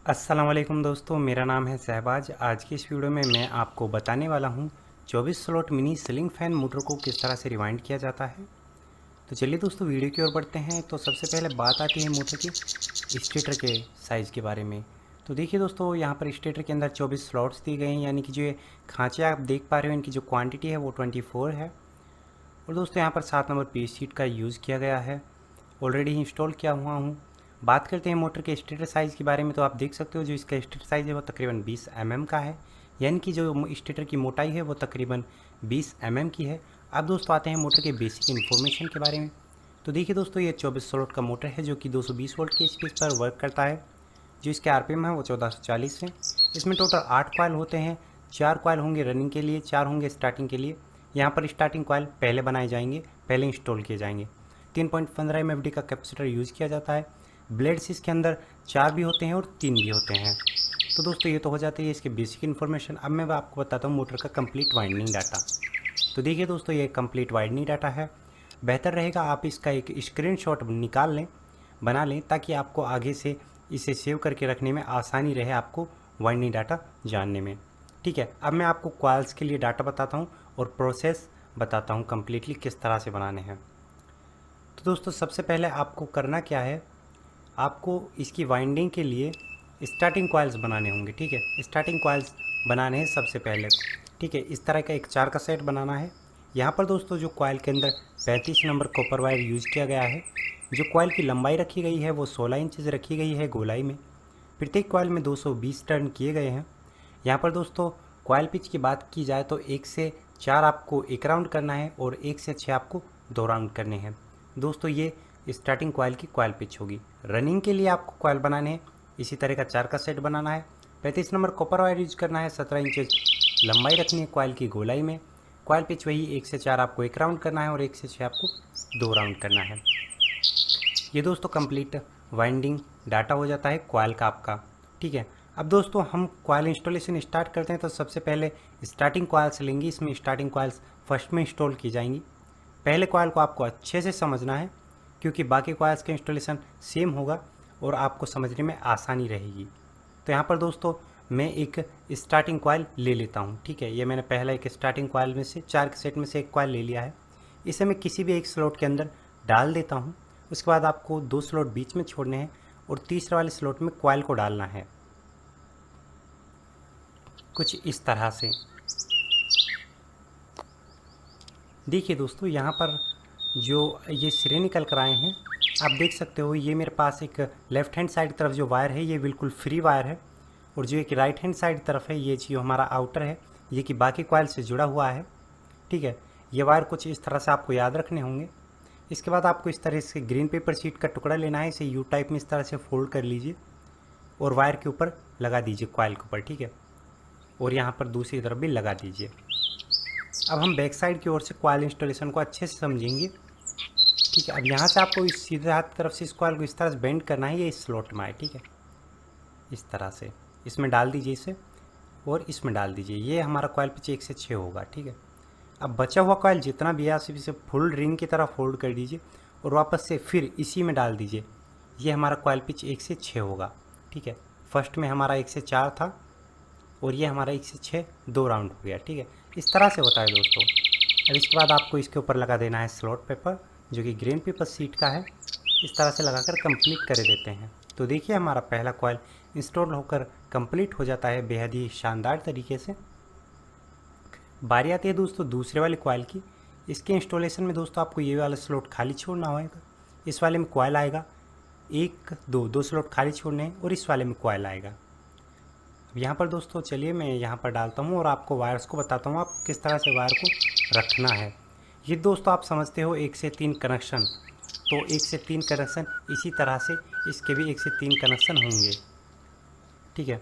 अस्सलाम वालेकुम दोस्तों, मेरा नाम है शहबाज। आज की इस वीडियो में मैं आपको बताने वाला हूँ 24 slot mini ceiling fan motor को किस तरह से रिवाइंड किया जाता है। तो चलिए दोस्तों वीडियो की ओर बढ़ते हैं। तो सबसे पहले बात आती है मोटर की स्टेटर के साइज़ के बारे में। तो देखिए दोस्तों, यहाँ पर स्टेटर के अंदर 24 स्लॉट्स दिए गए हैं, यानी कि जो ये खाँचे आप देख पा रहे हो इनकी जो क्वान्टिटी है वो 24 है। और दोस्तों यहाँ पर 7 नंबर पीस शीट का यूज़ किया गया है, ऑलरेडी इंस्टॉल किया हुआ हूँ। बात करते हैं मोटर के स्टेटर साइज़ के बारे में। तो आप देख सकते हो जो इसका स्टेटर साइज़ है वो तकरीबन 20 का है, यानी कि जो स्टेटर की मोटाई है वो तकरीबन 20 की है। अब दोस्तों आते हैं मोटर के बेसिक इन्फॉर्मेशन के बारे में। तो देखिए दोस्तों, ये 24 स्लॉट का मोटर है जो कि 220 वोल्ट के स्पेस पर वर्क करता है। जो इसके आरपीएम है वो 1440 है। इसमें टोटल 8 कॉइल होते हैं। 4 कॉइल होंगे रनिंग के लिए, 4 होंगे स्टार्टिंग के लिए। यहाँ पर स्टार्टिंग कॉइल पहले बनाए जाएंगे, पहले इंस्टॉल किए जाएंगे। 3.15 MFD का कैपेसिटर यूज़ किया जाता है। ब्लेड्स इसके अंदर 4 भी होते हैं और 3 भी होते हैं। तो दोस्तों ये तो हो जाती है इसके बेसिक इन्फॉर्मेशन। अब मैं आपको बताता हूँ मोटर का कंप्लीट वाइंडिंग डाटा। तो देखिए दोस्तों, ये कंप्लीट वाइंडिंग डाटा है। बेहतर रहेगा आप इसका एक स्क्रीनशॉट निकाल लें, बना लें, ताकि आपको आगे से इसे सेव करके रखने में आसानी रहे, आपको वाइंडिंग डाटा जानने में। ठीक है, अब मैं आपको कॉइल्स के लिए डाटा बताता हूँ और प्रोसेस बताता हूँ कम्प्लीटली किस तरह से बनाने हैं। तो दोस्तों सबसे पहले आपको करना क्या है, आपको इसकी वाइंडिंग के लिए स्टार्टिंग कॉइल्स बनाने होंगे। ठीक है, स्टार्टिंग कॉइल्स बनाने हैं सबसे पहले। ठीक है, इस तरह का एक 4 का सेट बनाना है। यहाँ पर दोस्तों जो कॉइल के अंदर 35 नंबर कॉपर वायर यूज़ किया गया है। जो कॉइल की लंबाई रखी गई है वो 16 इंचज़ रखी गई है गोलाई में। प्रत्येक कॉइल में 220 टर्न किए गए हैं। यहाँ पर दोस्तों कॉइल पिच की बात की जाए तो 1 से 4 आपको एक राउंड करना है और 1 से 6 आपको 2 राउंड करने हैं। दोस्तों ये स्टार्टिंग कॉइल की कॉइल पिच होगी। रनिंग के लिए आपको कॉइल बनाने हैं, इसी तरह का 4 का सेट बनाना है। 35 नंबर कॉपर वायर यूज करना है। 17 इंच लंबाई रखनी है कॉइल की गोलाई में। कॉइल पिच वही 1 से 4 आपको एक राउंड करना है और 1 से 6 आपको 2 राउंड करना है। ये दोस्तों कंप्लीट वाइंडिंग डाटा हो जाता है कॉइल का आपका। ठीक है, अब दोस्तों हम कॉइल इंस्टॉलेशन स्टार्ट करते हैं। तो सबसे पहले स्टार्टिंग कॉइल्स लेंगे। इसमें स्टार्टिंग कॉइल्स फर्स्ट में इंस्टॉल की जाएंगी। पहले कॉइल को आपको अच्छे से समझना है, क्योंकि बाकी कॉइल्स का इंस्टॉलेशन सेम होगा और आपको समझने में आसानी रहेगी। तो यहाँ पर दोस्तों मैं एक स्टार्टिंग कॉइल ले लेता हूँ। ठीक है, ये मैंने पहला एक स्टार्टिंग कॉइल में से 4 के सेट में से एक कॉइल ले लिया है। इसे मैं किसी भी एक स्लॉट के अंदर डाल देता हूँ। उसके बाद आपको 2 स्लॉट बीच में छोड़ने हैं और तीसरे वाले स्लॉट में कॉइल को डालना है, कुछ इस तरह से। देखिए दोस्तों, यहाँ पर जो ये सिरे निकल कर आए हैं, आप देख सकते हो। ये मेरे पास एक लेफ़्ट हैंड साइड तरफ जो वायर है ये बिल्कुल फ्री वायर है, और जो एक राइट हैंड साइड तरफ है ये जो हमारा आउटर है, ये कि बाकी कॉइल से जुड़ा हुआ है। ठीक है, ये वायर कुछ इस तरह से आपको याद रखने होंगे। इसके बाद आपको इस तरह से ग्रीन पेपर शीट का टुकड़ा लेना है। इसे यू टाइप में इस तरह से फोल्ड कर लीजिए और वायर के ऊपर लगा दीजिए, कॉइल के ऊपर। ठीक है, और यहाँ पर दूसरी तरफ भी लगा दीजिए। अब हम बैक साइड की ओर से कॉइल इंस्टॉलेशन को अच्छे से समझेंगे। ठीक है, अब यहाँ से आपको इस सीधे हाथ की तरफ से इस कॉइल को इस तरह से बेंड करना है, ये इस स्लॉट में आए। ठीक है, इस तरह से इसमें डाल दीजिए इसे और इसमें डाल दीजिए। ये हमारा कॉइल पिच 1 से 6 होगा। ठीक है, अब बचा हुआ कॉइल जितना भी है आप इसे फुल रिंग की तरह फोल्ड कर दीजिए और वापस से फिर इसी में डाल दीजिए। ये हमारा कॉइल पिच 1 से 6 होगा। ठीक है, फर्स्ट में हमारा 1 से 4 था और ये हमारा 1 से 6 2 राउंड हो गया। ठीक है, इस तरह से होता है दोस्तों। अब इसके बाद आपको इसके ऊपर लगा देना है स्लॉट पेपर, जो कि ग्रीन पेपर सीट का है। इस तरह से लगाकर कंप्लीट कर देते हैं। तो देखिए हमारा पहला कॉइल इंस्टॉल होकर कंप्लीट हो जाता है बेहद ही शानदार तरीके से। बारी आती है दोस्तों दूसरे वाले कॉइल की। इसके इंस्टॉलेशन में दोस्तों आपको ये वाला स्लॉट खाली छोड़ना होगा। इस वाले में कॉइल आएगा, 1 2 स्लॉट खाली छोड़ने हैं और इस वाले में कॉइल आएगा। अब यहाँ पर दोस्तों चलिए मैं यहाँ पर डालता हूँ और आपको वायर्स को बताता हूँ आप किस तरह से वायर को रखना है। ये दोस्तों आप समझते हो 1 से 3 कनेक्शन, तो 1 से 3 कनेक्शन इसी तरह से इसके भी 1 से 3 कनेक्शन होंगे। ठीक है,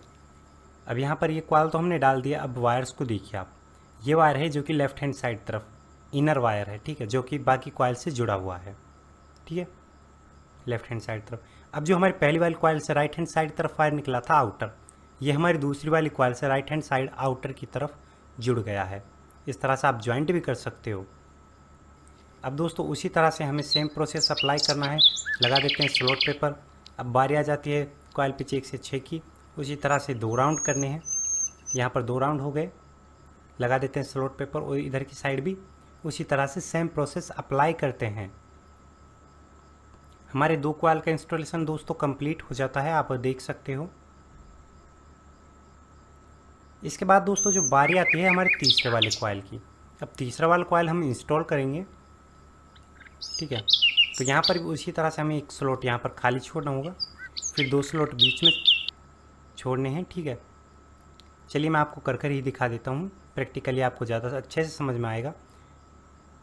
अब यहाँ पर ये कॉइल तो हमने डाल दिया। अब वायर्स को देखिए आप, ये वायर है जो कि लेफ़्ट हैंड साइड तरफ इनर वायर है। ठीक है, जो कि बाकी कॉइल से जुड़ा हुआ है। ठीक है, लेफ़्ट हैंड साइड तरफ। अब जो हमारी पहली वाली कॉइल से राइट हैंड साइड तरफ वायर निकला था आउटर, ये हमारी दूसरी वाली कॉइल से राइट हैंड साइड आउटर की तरफ जुड़ गया है। इस तरह से आप ज्वाइंट भी कर सकते हो। अब दोस्तों उसी तरह से हमें सेम प्रोसेस अप्लाई करना है। लगा देते हैं स्लॉट पेपर। अब बारी आ जाती है कॉइल पिच 1 से 6 की उसी तरह से 2 राउंड करने हैं। यहाँ पर 2 राउंड हो गए, लगा देते हैं स्लॉट पेपर और इधर की साइड भी उसी तरह से सेम प्रोसेस अप्लाई करते हैं। हमारे 2 कॉइल का इंस्टॉलेशन दोस्तों कंप्लीट हो जाता है, आप देख सकते हो। इसके बाद दोस्तों जो बारी आती है हमारे तीसरे वाले कॉइल की। अब तीसरा वाला कॉइल हम इंस्टॉल करेंगे, ठीक है। तो यहाँ पर भी उसी तरह से हमें एक स्लॉट यहाँ पर खाली छोड़ना होगा, फिर 2 स्लॉट बीच में छोड़ने हैं, ठीक है। चलिए मैं आपको कर ही दिखा देता हूँ, प्रैक्टिकली आपको ज़्यादा अच्छे से समझ में आएगा,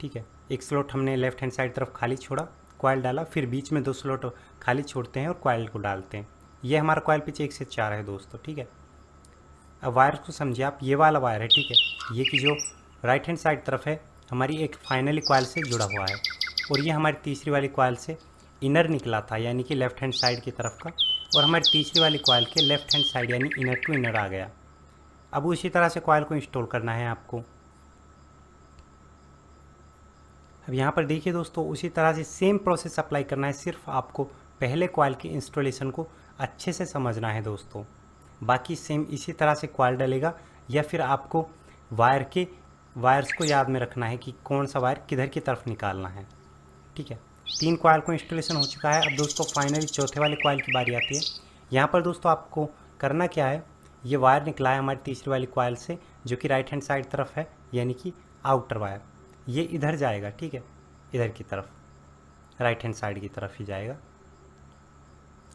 ठीक है। एक स्लॉट हमने लेफ्ट हैंड साइड तरफ खाली छोड़ा, कॉइल डाला, फिर बीच में 2 स्लॉट खाली छोड़ते हैं और कॉइल को डालते हैं। ये हमारा कॉइल पिच 1 से 4 है दोस्तों, ठीक है। अब वायर को समझिए आप, ये वाला वायर है, ठीक है। ये कि जो राइट हैंड साइड तरफ है हमारी एक फाइनली कॉइल से जुड़ा हुआ है, और ये हमारी तीसरी वाली कॉइल से इनर निकला था, यानी कि लेफ्ट हैंड साइड की तरफ का, और हमारी तीसरी वाली कॉइल के लेफ्ट हैंड साइड यानी इनर टू इनर आ गया। अब उसी तरह से कॉइल को इंस्टॉल करना है आपको। अब यहाँ पर देखिए दोस्तों, उसी तरह से सेम प्रोसेस अप्लाई करना है, सिर्फ आपको पहले कॉइल के इंस्टॉलेशन को अच्छे से समझना है दोस्तों। बाकी सेम इसी तरह से कॉइल डलेगा, या फिर आपको वायर्स को याद में रखना है कि कौन सा वायर किधर की तरफ निकालना है, ठीक है। 3 कॉइल को इंस्टॉलेशन हो चुका है। अब दोस्तों फाइनली चौथे वाले कॉइल की बारी आती है। यहाँ पर दोस्तों आपको करना क्या है, ये वायर निकला है हमारी तीसरी वाली कॉइल से, जो कि राइट हैंड साइड तरफ है, यानी कि आउटर वायर। ये इधर जाएगा, ठीक है, इधर की तरफ, राइट हैंड साइड की तरफ ही जाएगा।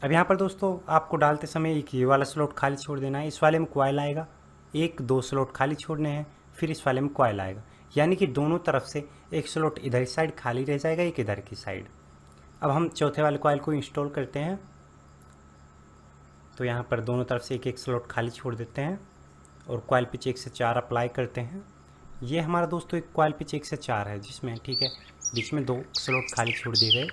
अब यहाँ पर दोस्तों आपको डालते समय एक ये वाला स्लॉट खाली छोड़ देना है, इस वाले में कॉइल आएगा, 1-2 स्लॉट खाली छोड़ने हैं, फिर इस वाले में कॉइल आएगा, यानी कि दोनों तरफ से एक स्लॉट इधर की साइड खाली रह जाएगा, एक इधर की साइड। अब हम चौथे वाले कॉइल को इंस्टॉल करते हैं। तो यहाँ पर दोनों तरफ से एक स्लॉट खाली छोड़ देते हैं और कॉइल पिच 1 से 4 अप्लाई करते हैं। ये हमारा दोस्तों एक कॉइल पिच 1 से 4 है, जिसमें, ठीक है, बीच में 2 स्लॉट खाली छोड़ दिए गए।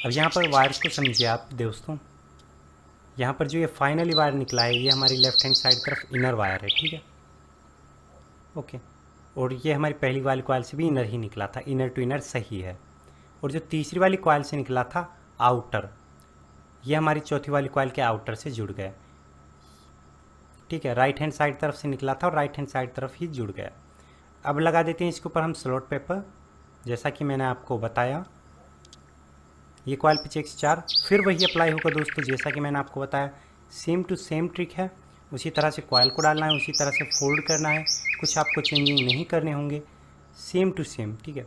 अब यहाँ पर वायर्स को समझिए आप दोस्तों, यहाँ पर जो ये फाइनली वायर निकला है ये हमारी लेफ्ट हैंड साइड तरफ इनर वायर है, ठीक है, ओके। और ये हमारी पहली वाली कॉइल से भी इनर ही निकला था, इनर टू इनर सही है। और जो तीसरी वाली कॉइल से निकला था आउटर, ये हमारी चौथी वाली कॉइल के आउटर से जुड़ गया, ठीक है। राइट हैंड साइड तरफ से निकला था और राइट हैंड साइड तरफ ही जुड़ गया। अब लगा देते हैं इसके ऊपर हम स्लॉट पेपर, जैसा कि मैंने आपको बताया। ये कॉइल पिच 1 से 4 फिर वही अप्लाई होगा दोस्तों, जैसा कि मैंने आपको बताया, सेम टू सेम ट्रिक है। उसी तरह से कॉइल को डालना है, उसी तरह से फोल्ड करना है, कुछ आपको चेंजिंग नहीं करने होंगे, सेम टू सेम, ठीक है।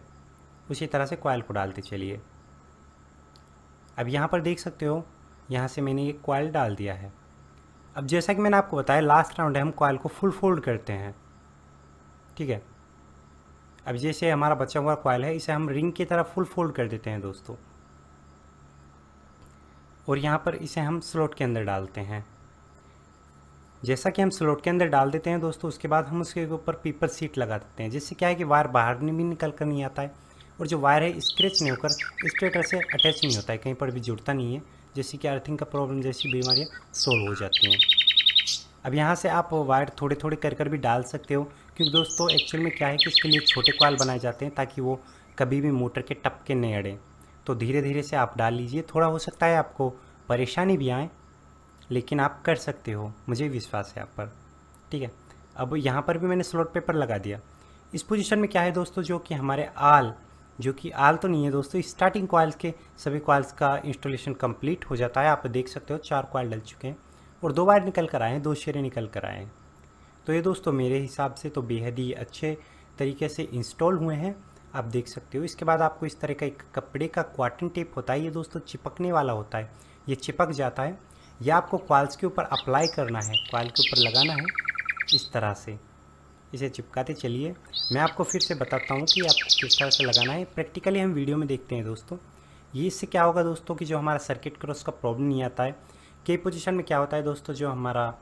उसी तरह से कॉइल को डालते चलिए। अब यहाँ पर देख सकते हो, यहाँ से मैंने ये कॉइल डाल दिया है। अब जैसा कि मैंने आपको बताया लास्ट राउंड है, हम कॉइल को फुल फोल्ड करते हैं, ठीक है। अब जैसे हमारा बचा हुआ कॉइल है, इसे हम रिंग की तरह फुल फोल्ड कर देते हैं दोस्तों, और यहाँ पर इसे हम स्लॉट के अंदर डालते हैं। जैसा कि हम स्लॉट के अंदर डाल देते हैं दोस्तों, उसके बाद हम उसके ऊपर पेपर सीट लगा देते हैं, जिससे क्या है कि वायर बाहर भी निकल कर नहीं आता है, और जो वायर है स्क्रैच नहीं होकर स्ट्रेटर से अटैच नहीं होता है, कहीं पर भी जुड़ता नहीं है, जैसे कि अर्थिंग का प्रॉब्लम जैसी बीमारियाँ सॉल्व हो जाती हैं। अब यहाँ से आप वायर थोड़े थोड़े कर भी डाल सकते हो, क्योंकि दोस्तों एक्चुअल में क्या है कि इसके लिए छोटे कॉइल बनाए जाते हैं, ताकि वो कभी भी मोटर के टपके नहीं अड़े। तो धीरे धीरे से आप डाल लीजिए, थोड़ा हो सकता है आपको परेशानी भी आए, लेकिन आप कर सकते हो, मुझे विश्वास है आप पर, ठीक है। अब यहाँ पर भी मैंने स्लॉट पेपर लगा दिया। इस पोजीशन में क्या है दोस्तों, जो कि हमारे जो कि तो नहीं है दोस्तों, स्टार्टिंग कॉइल्स के सभी कॉइल्स का इंस्टॉलेशन कंप्लीट हो जाता है। आप देख सकते हो 4 कॉइल डल चुके हैं और 2 वायर निकल कर आए हैं, 2 शेरे निकल कर आए हैं। तो ये दोस्तों मेरे हिसाब से तो बेहद ही अच्छे तरीके से इंस्टॉल हुए हैं, आप देख सकते हो। इसके बाद आपको इस तरह का एक कपड़े का कॉटन टेप होता है, ये दोस्तों चिपकने वाला होता है, ये चिपक जाता है, या आपको कॉइल्स के ऊपर अप्लाई करना है, कॉइल के ऊपर लगाना है, इस तरह से इसे चिपकाते चलिए। मैं आपको फिर से बताता हूँ कि आपको किस तरह से लगाना है, प्रैक्टिकली हम वीडियो में देखते हैं दोस्तों। ये इससे क्या होगा दोस्तों कि जो हमारा सर्किट क्रॉस का प्रॉब्लम नहीं आता है। कई पोजीशन में क्या होता है दोस्तों, जो हमारा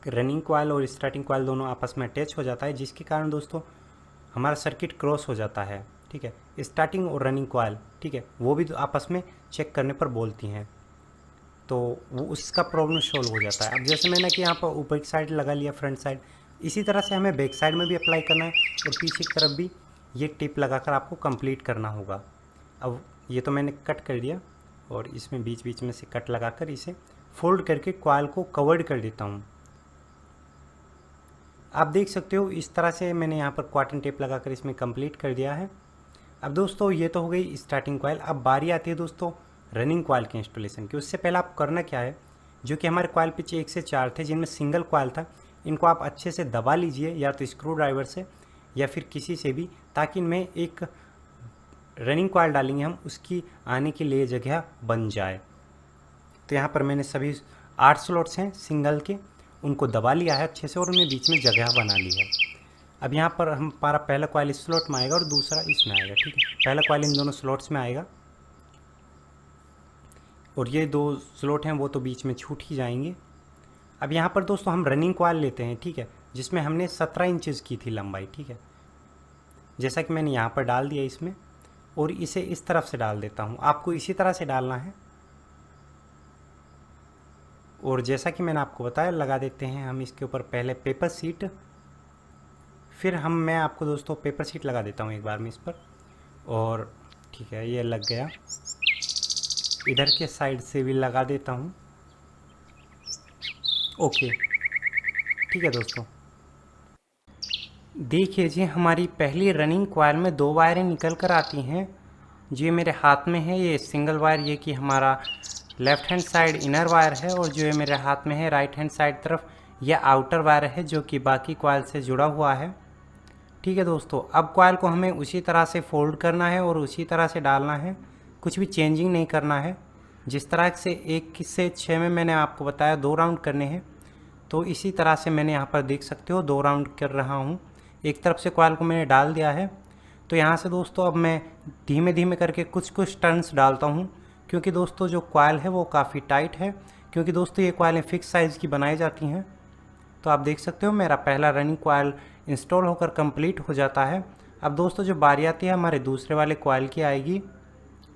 रनिंग कॉइल और स्टार्टिंग कॉइल दोनों आपस में अटैच हो जाता है, जिसके कारण दोस्तों हमारा सर्किट क्रॉस हो जाता है, ठीक है। स्टार्टिंग और रनिंग कॉइल, ठीक है, वो भी आपस में चेक करने पर बोलती हैं, तो वो उसका प्रॉब्लम सॉल्व हो जाता है। अब जैसे मैंने कि यहाँ पर ऊपर की साइड लगा लिया, फ्रंट साइड, इसी तरह से हमें बैक साइड में भी अप्लाई करना है और पीछे की तरफ भी ये टिप लगाकर आपको कंप्लीट करना होगा। अब ये तो मैंने कट कर दिया, और इसमें बीच बीच में से कट लगाकर इसे फोल्ड करके कॉइल को कवर्ड कर देता हूँ। आप देख सकते हो इस तरह से मैंने यहाँ पर कॉटन टेप लगाकर इसमें कंप्लीट कर दिया है। अब दोस्तों ये तो हो गई स्टार्टिंग कॉइल। अब बारी आती है दोस्तों रनिंग कॉइल के इंस्टॉलेशन की। उससे पहले आप करना क्या है, जो कि हमारे कॉइल पिच 1 से 4 थे जिनमें सिंगल कॉइल था, इनको आप अच्छे से दबा लीजिए, या तो स्क्रू ड्राइवर से या फिर किसी से भी, ताकि इनमें एक रनिंग कॉइल डालेंगे हम, उसकी आने के लिए जगह बन जाए। तो यहाँ पर मैंने सभी 8 स्लॉट्स हैं सिंगल के, उनको दबा लिया है अच्छे से और उन्हें बीच में जगह बना ली है। अब यहाँ पर हमारा पहला कॉइल इस स्लॉट में आएगा और दूसरा इसमें आएगा, ठीक है। पहला कॉइल इन दोनों स्लॉट्स में आएगा और ये 2 स्लॉट हैं वो तो बीच में छूट ही जाएंगे। अब यहाँ पर दोस्तों हम रनिंग कॉइल लेते हैं, ठीक है, जिसमें हमने 17 इंचज़ की थी लंबाई, ठीक है। जैसा कि मैंने यहाँ पर डाल दिया इसमें, और इसे इस तरफ से डाल देता हूँ। आपको इसी तरह से डालना है। और जैसा कि मैंने आपको बताया, लगा देते हैं हम इसके ऊपर पहले पेपर शीट, फिर मैं आपको दोस्तों पेपर शीट लगा देता हूँ एक बार में इस पर। और ठीक है, ये लग गया। इधर के साइड से भी लगा देता हूँ। ओके, ठीक है दोस्तों, देखिए जी हमारी पहली रनिंग कॉइल में 2 वायरें निकल कर आती हैं। जो ये मेरे हाथ में है ये सिंगल वायर, ये कि हमारा left hand side inner wire है, और जो ये मेरे हाथ में है राइट हैंड साइड तरफ ये आउटर वायर है, जो कि बाकी कॉइल से जुड़ा हुआ है, ठीक है दोस्तों। अब कॉइल को हमें उसी तरह से फोल्ड करना है और उसी तरह से डालना है, कुछ भी चेंजिंग नहीं करना है। जिस तरह से 1 से 6 में मैंने आपको बताया 2 राउंड करने हैं, तो इसी तरह से मैंने यहाँ पर देख सकते हो 2 राउंड कर रहा हूँ। एक तरफ से कॉइल को मैंने डाल दिया है। तो यहाँ से दोस्तों अब मैं धीमे धीमे करके कुछ टर्न्स डालता हूँ, क्योंकि दोस्तों जो कॉइल है वो काफ़ी टाइट है, क्योंकि दोस्तों ये कॉइलें फिक्स साइज़ की बनाई जाती हैं। तो आप देख सकते हो मेरा पहला रनिंग कॉइल इंस्टॉल होकर कंप्लीट हो जाता है। अब दोस्तों जो बारी आती है हमारे दूसरे वाले कॉइल की आएगी,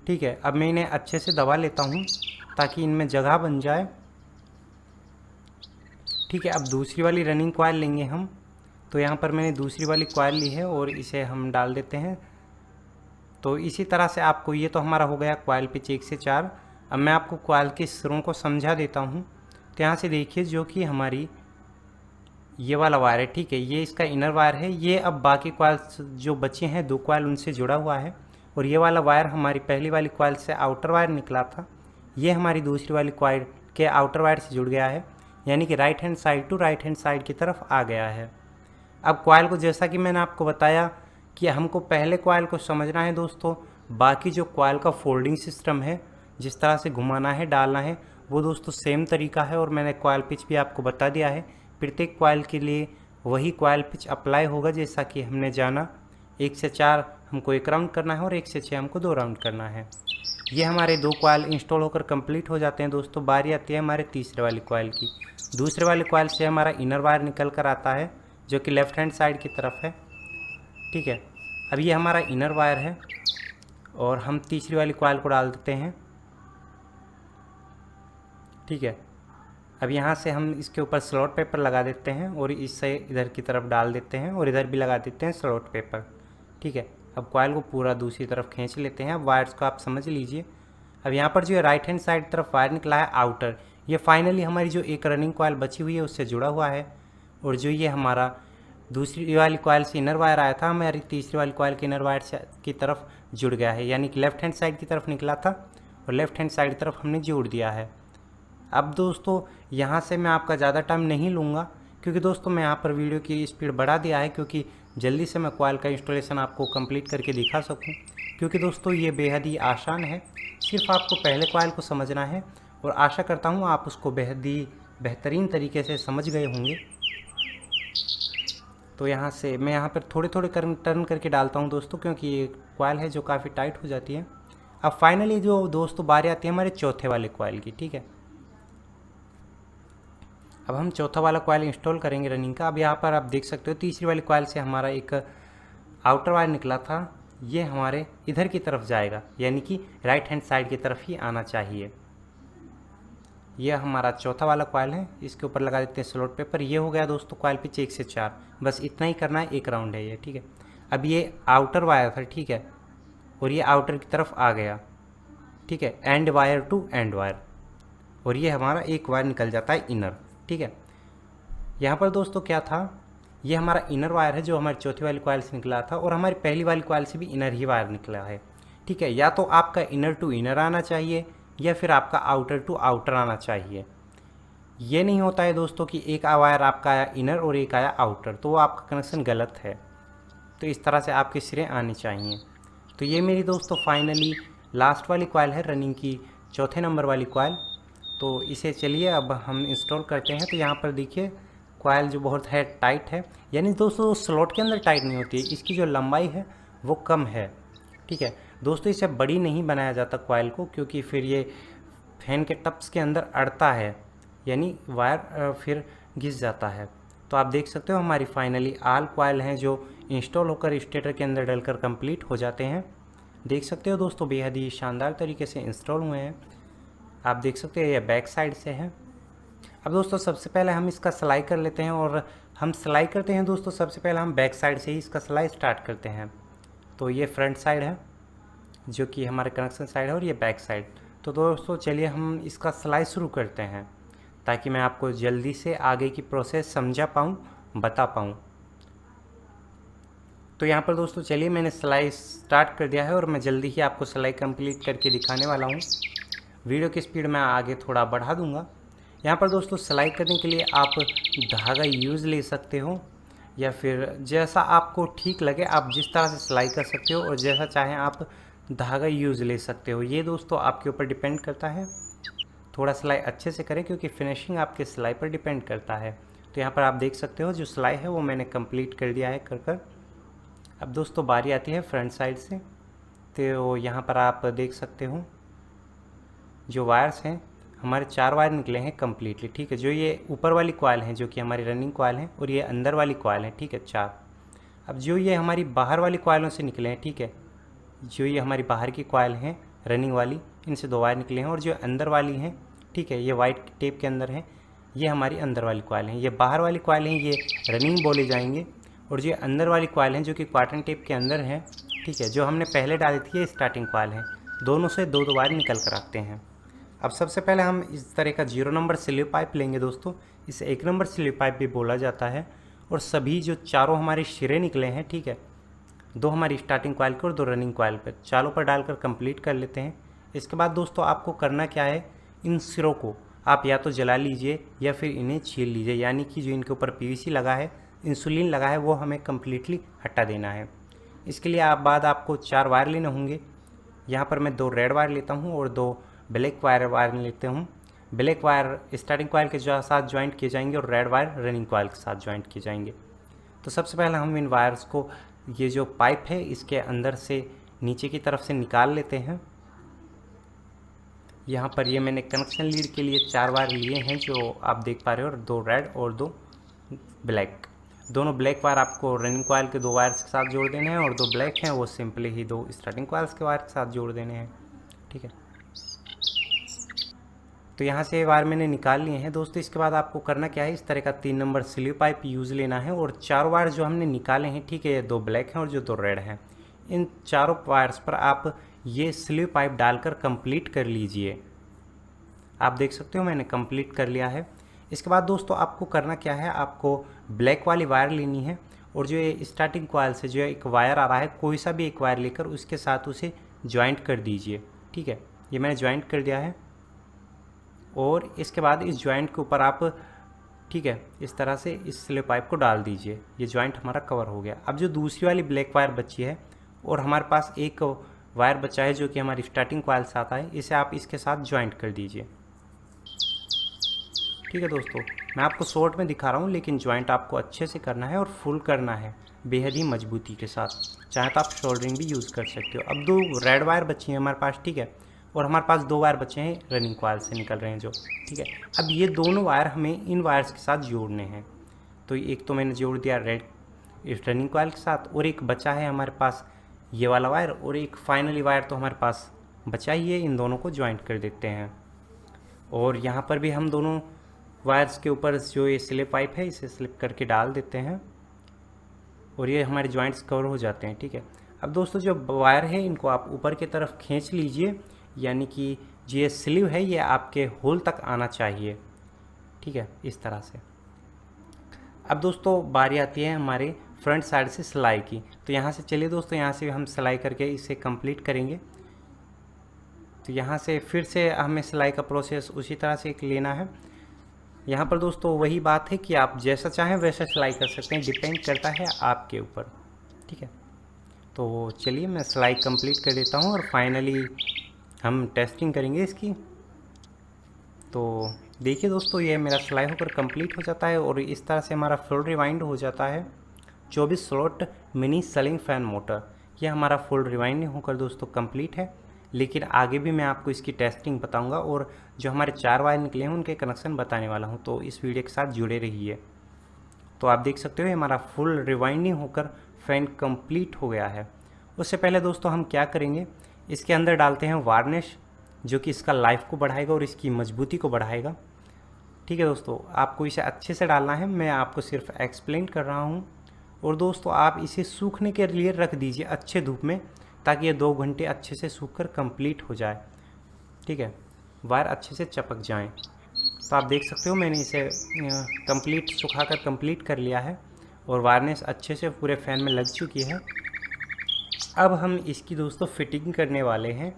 ठीक है। अब मैं इन्हें अच्छे से दबा लेता हूँ ताकि इनमें जगह बन जाए, ठीक है। अब दूसरी वाली रनिंग कॉइल लेंगे हम। तो यहाँ पर मैंने दूसरी वाली कॉइल ली है और इसे हम डाल देते हैं। तो इसी तरह से आपको, ये तो हमारा हो गया कॉइल पिच 1 से 4। अब मैं आपको कॉइल के सिरों को समझा देता हूँ। तो यहाँ से देखिए जो कि हमारी ये वाला वायर है, ठीक है, ये इसका इनर वायर है। ये अब बाकी कॉइल जो बचे हैं 2 कॉइल उनसे जुड़ा हुआ है, और ये वाला वायर हमारी पहली वाली कॉइल से आउटर वायर निकला था, ये हमारी दूसरी वाली कॉइल के आउटर वायर से जुड़ गया है, यानी कि right hand side to right hand side की तरफ आ गया है। अब कॉइल को, जैसा कि मैंने आपको बताया कि हमको पहले कॉइल को समझना है दोस्तों, बाकी जो कॉइल का फोल्डिंग सिस्टम है, जिस तरह से घुमाना है डालना है, वो दोस्तों सेम तरीका है। और मैंने कॉइल पिच भी आपको बता दिया है, प्रत्येक कॉइल के लिए वही कॉइल पिच अप्लाई होगा, जैसा कि हमने जाना। 1 से 4 हमको 1 राउंड करना है और 1 से 6 हमको 2 राउंड करना है। ये हमारे 2 कॉइल इंस्टॉल होकर कंप्लीट हो जाते हैं दोस्तों। बारी आती है हमारे तीसरे वाली कॉइल की। दूसरे वाले कॉइल से हमारा इनर वायर निकल कर आता है, जो कि लेफ़्ट हैंड साइड की तरफ है, ठीक है। अब ये हमारा इनर वायर है और हम तीसरी वाली कॉइल को डाल देते हैं, ठीक है। अब यहाँ से हम इसके ऊपर स्लॉट पेपर लगा देते हैं और इससे इधर की तरफ डाल देते हैं और इधर भी लगा देते हैं स्लॉट पेपर, ठीक है। अब कॉइल को पूरा दूसरी तरफ खींच लेते हैं। अब वायर्स को आप समझ लीजिए। अब यहाँ पर जो है राइट हैंड साइड तरफ वायर निकला है आउटर, ये फाइनली हमारी जो एक रनिंग कॉइल बची हुई है उससे जुड़ा हुआ है। और जो ये हमारा दूसरी वाली कॉइल से इनर वायर आया था, हमारी तीसरी वाली कॉइल के इनर वायर से की तरफ जुड़ गया है, यानी कि लेफ़्ट हैंड साइड की तरफ निकला था और लेफ़्ट हैंड साइड की तरफ हमने जोड़ दिया है। अब दोस्तों यहाँ से मैं आपका ज़्यादा टाइम नहीं लूँगा, क्योंकि दोस्तों मैं यहाँ पर वीडियो की स्पीड बढ़ा दिया है, क्योंकि जल्दी से मैं कॉइल का इंस्टॉलेशन आपको कंप्लीट करके दिखा सकूँ। क्योंकि दोस्तों ये बेहद ही आसान है, सिर्फ आपको पहले कॉइल को समझना है, और आशा करता हूँ आप उसको बेहद ही बेहतरीन तरीके से समझ गए होंगे। तो यहाँ से मैं यहाँ पर थोड़े थोड़े टर्न करके डालता हूँ दोस्तों, क्योंकि ये कॉइल है जो काफ़ी टाइट हो जाती है। अब फाइनली जो दोस्तों बारी आती है हमारे चौथे वाले कॉइल की, ठीक है। अब हम चौथा वाला कॉइल इंस्टॉल करेंगे रनिंग का। अब यहाँ पर आप देख सकते हो तीसरी वाली कॉइल से हमारा एक आउटर वायर निकला था, ये हमारे इधर की तरफ जाएगा, यानी कि राइट हैंड साइड की तरफ ही आना चाहिए। यह हमारा चौथा वाला कॉइल है, इसके ऊपर लगा देते हैं स्लॉट पेपर। ये हो गया दोस्तों कॉइल पिच 1 से 4, बस इतना ही करना है, 1 राउंड है ये, ठीक है। अब ये आउटर वायर था, ठीक है, और ये आउटर की तरफ आ गया, ठीक है, end wire to end wire, और ये हमारा एक वायर निकल जाता है इनर। ठीक है, यहाँ पर दोस्तों क्या था, ये हमारा इनर वायर है जो हमारी चौथी वाली कॉइल से निकला था, और हमारी पहली वाली कॉइल से भी इनर ही वायर निकला है। ठीक है, या तो आपका इनर टू इनर आना चाहिए या फिर आपका आउटर टू आउटर आना चाहिए। ये नहीं होता है दोस्तों कि एक वायर आपका आया इनर और एक आया आउटर, तो वो आपका कनेक्शन गलत है। तो इस तरह से आपके सिरे आने चाहिए। तो ये मेरी दोस्तों फाइनली लास्ट वाली कॉइल है रनिंग की, चौथे नंबर वाली कॉइल। तो इसे चलिए अब हम इंस्टॉल करते हैं। तो यहाँ पर देखिए कॉइल जो बहुत है टाइट है, यानी दोस्तों स्लॉट के अंदर टाइट नहीं होती है, इसकी जो लंबाई है वो कम है। ठीक है दोस्तों, इसे बड़ी नहीं बनाया जाता कॉइल को, क्योंकि फिर ये फैन के टप्स के अंदर अड़ता है, यानी वायर फिर घिस जाता है। तो आप देख सकते हो हमारी फाइनली आल कॉइल हैं जो इंस्टॉल होकर स्टेटर के अंदर डलकर कंप्लीट हो जाते हैं। देख सकते हो दोस्तों बेहद ही शानदार तरीके से इंस्टॉल हुए हैं। आप देख सकते हो ये बैक साइड से है। अब दोस्तों सबसे पहले हम इसका सिलाई कर लेते हैं, और हम सिलाई करते हैं दोस्तों सबसे पहले हम बैक साइड से ही इसका सिलाई स्टार्ट करते हैं। तो ये फ्रंट साइड है जो कि हमारे कनेक्शन साइड है, और ये बैक साइड। तो दोस्तों चलिए हम इसका सिलाई शुरू करते हैं, ताकि मैं आपको जल्दी से आगे की प्रोसेस समझा पाऊँ, बता पाऊँ। तो यहाँ पर दोस्तों चलिए मैंने सिलाई स्टार्ट कर दिया है, और मैं जल्दी ही आपको सिलाई कंप्लीट करके दिखाने वाला हूँ। वीडियो की स्पीड मैं आगे थोड़ा बढ़ा दूँगा। यहाँ पर दोस्तों सिलाई करने के लिए आप धागा यूज़ ले सकते हो, या फिर जैसा आपको ठीक लगे आप जिस तरह से सिलाई कर सकते हो, और जैसा चाहें आप धागा यूज़ ले सकते हो। ये दोस्तों आपके ऊपर डिपेंड करता है। थोड़ा सिलाई अच्छे से करें, क्योंकि फिनिशिंग आपके सिलाई पर डिपेंड करता है। तो यहाँ पर आप देख सकते हो जो सिलाई है वो मैंने कंप्लीट कर दिया है कर। अब दोस्तों बारी आती है फ्रंट साइड से। तो यहाँ पर आप देख सकते हो जो वायर्स हैं हमारे 4 वायर निकले हैं कम्प्लीटली। ठीक है, जो ये ऊपर वाली कॉइल है जो कि हमारी रनिंग कॉइल है, और ये अंदर वाली कॉइल है। ठीक है 4। अब जो ये हमारी बाहर वाली कॉइलों से निकले हैं, ठीक है, जो ये हमारी बाहर की कॉइल हैं रनिंग वाली, इनसे 2 वायर निकले हैं, और जो अंदर वाली हैं, ठीक है, ये वाइट टेप के अंदर है, ये हमारी अंदर वाली कॉइल हैं। ये बाहर वाली कॉइल हैं, ये रनिंग बोले जाएंगे, और जो अंदर वाली कॉइल हैं जो कि कॉटन टेप के अंदर है, ठीक है, जो हमने पहले डाली थी ये स्टार्टिंग कॉइल है। दोनों से 2 वायर निकल कर आते हैं। अब सबसे पहले हम इस तरह का 0 नंबर स्लीव पाइप लेंगे दोस्तों। इसे 1 नंबर स्लीव पाइप भी बोला जाता है। और सभी जो चारों हमारे सिरे निकले हैं, ठीक है, 2 हमारी स्टार्टिंग कॉइल पर और 2 रनिंग कॉइल पर, चारों पर डालकर कंप्लीट कर लेते हैं। इसके बाद दोस्तों आपको करना क्या है, इन सिरों को आप या तो जला लीजिए या फिर इन्हें छील लीजिए, यानी कि जो इनके ऊपर पीवीसी लगा है, इंसुलिन लगा है, वो हमें कम्प्लीटली हटा देना है। इसके लिए आपको 4 वायर लेने होंगे। यहाँ पर मैं 2 रेड वायर लेता हूँ और 2 ब्लैक वायर लेते हूँ। ब्लैक वायर स्टार्टिंग कॉइल के साथ ज्वाइंट किए जाएंगे, और रेड वायर रनिंग कॉइल के साथ ज्वाइंट किए जाएंगे। तो सबसे पहले हम इन वायर्स को, ये जो पाइप है इसके अंदर से नीचे की तरफ से निकाल लेते हैं। यहाँ पर ये मैंने कनेक्शन लीड के लिए 4 वायर लिए हैं जो आप देख पा रहे हो, और 2 रेड और 2 ब्लैक। दोनों ब्लैक वायर आपको रनिंग कॉइल के 2 वायर्स के साथ जोड़ देने हैं, और 2 ब्लैक हैं वो सिंपली ही 2 स्टार्टिंग कॉइल्स के वायर के साथ जोड़ देने हैं। ठीक है, तो यहाँ से वायर मैंने निकाल लिए हैं दोस्तों। इसके बाद आपको करना क्या है, इस तरह का 3 नंबर स्लीव पाइप यूज़ लेना है, और 4 वायर जो हमने निकाले हैं, ठीक है, ये 2 ब्लैक हैं और जो 2 रेड हैं, इन चारों वायर्स पर आप ये स्लीव पाइप डालकर कंप्लीट कर लीजिए। आप देख सकते हो मैंने कंप्लीट कर लिया है। इसके बाद दोस्तों आपको करना क्या है, आपको ब्लैक वाली वायर लेनी है, और जो ये स्टार्टिंग कॉइल से जो एक वायर आ रहा है, कोई सा भी एक वायर लेकर उसके साथ उसे ज्वाइंट कर दीजिए। ठीक है, ये मैंने ज्वाइंट कर दिया है, और इसके बाद इस ज्वाइंट के ऊपर आप, ठीक है, इस तरह से इस स्लीव पाइप को डाल दीजिए। ये ज्वाइंट हमारा कवर हो गया। अब जो दूसरी वाली ब्लैक वायर बची है, और हमारे पास एक वायर बचा है जो कि हमारी स्टार्टिंग कॉइल से आता है, इसे आप इसके साथ ज्वाइंट कर दीजिए। ठीक है दोस्तों, मैं आपको शॉर्ट में दिखा रहा हूँ, लेकिन ज्वाइंट आपको अच्छे से करना है और फुल करना है, बेहद ही मजबूती के साथ। चाहे तो आप शोल्डरिंग भी यूज़ कर सकते हो। अब 2 रेड वायर बची हैं हमारे पास, ठीक है, और हमारे पास 2 वायर बचे हैं रनिंग कॉइल से निकल रहे हैं जो, ठीक है। अब ये दोनों वायर हमें इन वायर्स के साथ जोड़ने हैं। तो एक तो मैंने जोड़ दिया रेड इस रनिंग कॉइल के साथ, और एक बचा है हमारे पास ये वाला वायर, और एक फाइनली वायर तो हमारे पास बचा ही है। इन दोनों को ज्वाइंट कर देते हैं, और यहाँ पर भी हम दोनों वायर्स के ऊपर जो ये स्लिप पाइप है इसे स्लिप करके डाल देते हैं, और ये हमारे ज्वाइंट्स कवर हो जाते हैं। ठीक है, अब दोस्तों जो वायर है इनको आप ऊपर की तरफ खींच लीजिए, यानी कि जो ये स्लीव है ये आपके होल तक आना चाहिए, ठीक है, इस तरह से। अब दोस्तों बारी आती है हमारे फ्रंट साइड से सिलाई की। तो यहाँ से चलिए दोस्तों, यहाँ से हम सिलाई करके इसे कंप्लीट करेंगे। तो यहाँ से फिर से हमें सिलाई का प्रोसेस उसी तरह से लेना है। यहाँ पर दोस्तों वही बात है कि आप जैसा चाहें वैसा सिलाई कर सकते हैं, डिपेंड करता है आपके ऊपर, ठीक है। तो चलिए मैं सिलाई कंप्लीट कर देता हूँ और फाइनली हम टेस्टिंग करेंगे इसकी। तो देखिए दोस्तों, ये मेरा सिलाई होकर कंप्लीट हो जाता है और इस तरह से हमारा फुल रिवाइंड हो जाता है 24 slot mini ceiling fan motor. ये हमारा फुल रिवाइंड होकर दोस्तों कंप्लीट है, लेकिन आगे भी मैं आपको इसकी टेस्टिंग बताऊंगा और जो हमारे 4 वायर निकले हैं उनके कनेक्शन बताने वाला हूं। तो इस वीडियो के साथ जुड़े रहिए। तो आप देख सकते हो हमारा फुल रिवाइंडिंग होकर फ़ैन कंप्लीट हो गया है। उससे पहले दोस्तों हम क्या करेंगे, इसके अंदर डालते हैं वार्निश, जो कि इसका लाइफ को बढ़ाएगा और इसकी मजबूती को बढ़ाएगा, ठीक है दोस्तों। आपको इसे अच्छे से डालना है, मैं आपको सिर्फ एक्सप्लेन कर रहा हूँ। और दोस्तों आप इसे सूखने के लिए रख दीजिए अच्छे धूप में, ताकि ये 2 घंटे अच्छे से सूख कर कंप्लीट हो जाए, ठीक है, वायर अच्छे से चपक जाएं। तो आप देख सकते हो मैंने इसे कंप्लीट सुखाकर कंप्लीट कर लिया है और वायरनेस अच्छे से पूरे फ़ैन में लग चुकी है। अब हम इसकी दोस्तों फिटिंग करने वाले हैं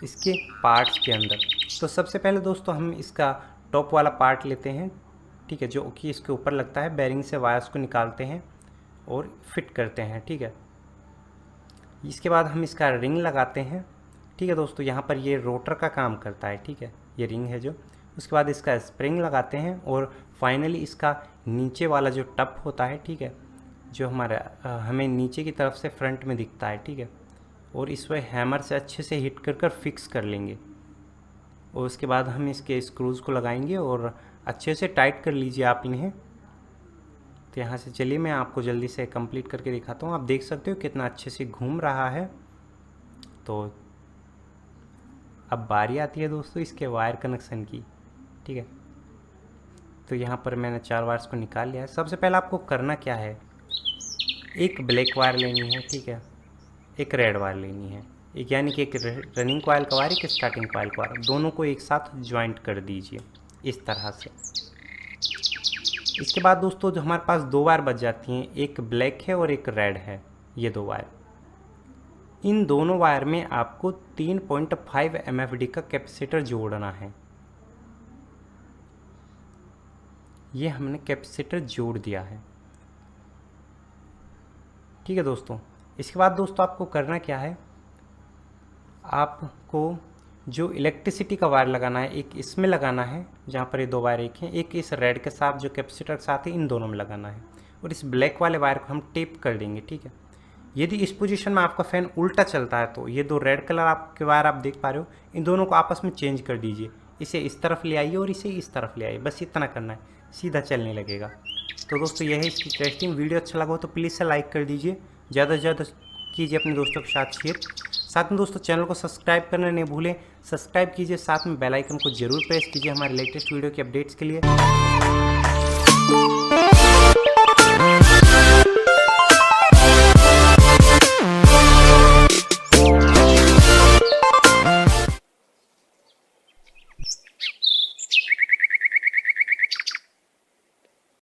इसके पार्ट्स के अंदर। तो सबसे पहले दोस्तों हम इसका टॉप वाला पार्ट लेते हैं, ठीक है, जो कि इसके ऊपर लगता है। बेरिंग से वायर्स को निकालते हैं और फिट करते हैं, ठीक है। इसके बाद हम इसका रिंग लगाते हैं, ठीक है दोस्तों। यहाँ पर ये रोटर का काम करता है, ठीक है, ये रिंग है जो। उसके बाद इसका स्प्रिंग लगाते हैं और फाइनली इसका नीचे वाला जो टप होता है, ठीक है, जो हमारा हमें नीचे की तरफ से फ्रंट में दिखता है, ठीक है, और इस पर हैमर से अच्छे से हिट कर कर फिक्स कर लेंगे। और उसके बाद हम इसके स्क्रूज़ को लगाएंगे और अच्छे से टाइट कर लीजिए आप इन्हें। तो यहाँ से चलिए मैं आपको जल्दी से कंप्लीट करके दिखाता हूँ। आप देख सकते हो कितना अच्छे से घूम रहा है। तो अब बारी आती है दोस्तों इसके वायर कनेक्शन की, ठीक है। तो यहाँ पर मैंने 4 वायर्स को निकाल लिया है। सबसे पहले आपको करना क्या है, एक ब्लैक वायर लेनी है, ठीक है, एक रेड वायर लेनी है, एक यानी कि एक रनिंग कॉइल का वायर, एक स्टार्टिंग कॉइल का वायर, दोनों को एक साथ ज्वाइंट कर दीजिए इस तरह से। इसके बाद दोस्तों जो हमारे पास 2 वायर बच जाती हैं, एक ब्लैक है और एक रेड है, ये 2 वायर। इन दोनों वायर में आपको 3.5 MFD का कैपेसिटर जोड़ना है। ये हमने कैपेसिटर जोड़ दिया है, ठीक है दोस्तों। इसके बाद दोस्तों आपको करना क्या है, आपको जो इलेक्ट्रिसिटी का वायर लगाना है, एक इसमें लगाना है जहाँ पर ये 2 वायर एक हैं, एक इस रेड के साथ जो कैपेसिटर के साथ है, इन दोनों में लगाना है। और इस ब्लैक वाले वायर को हम टेप कर देंगे, ठीक है। यदि इस पोजीशन में आपका फ़ैन उल्टा चलता है तो ये 2 रेड कलर आपके वायर आप देख पा रहे हो, इन दोनों को आपस में चेंज कर दीजिए। इसे इस तरफ ले आइए और इसे इस तरफ ले आइए, बस इतना करना है, सीधा चलने लगेगा। तो दोस्तों यह है इसकी टेस्टिंग। वीडियो अच्छा लगा हो तो प्लीज़ से लाइक कर दीजिए, ज़्यादा से ज़्यादा कीजिए अपने दोस्तों के साथ शेयर। साथ में दोस्तों चैनल को सब्सक्राइब करना नहीं भूलें, सब्सक्राइब कीजिए, साथ में बेल आइकन को जरूर प्रेस कीजिए हमारे लेटेस्ट वीडियो के अपडेट्स के लिए।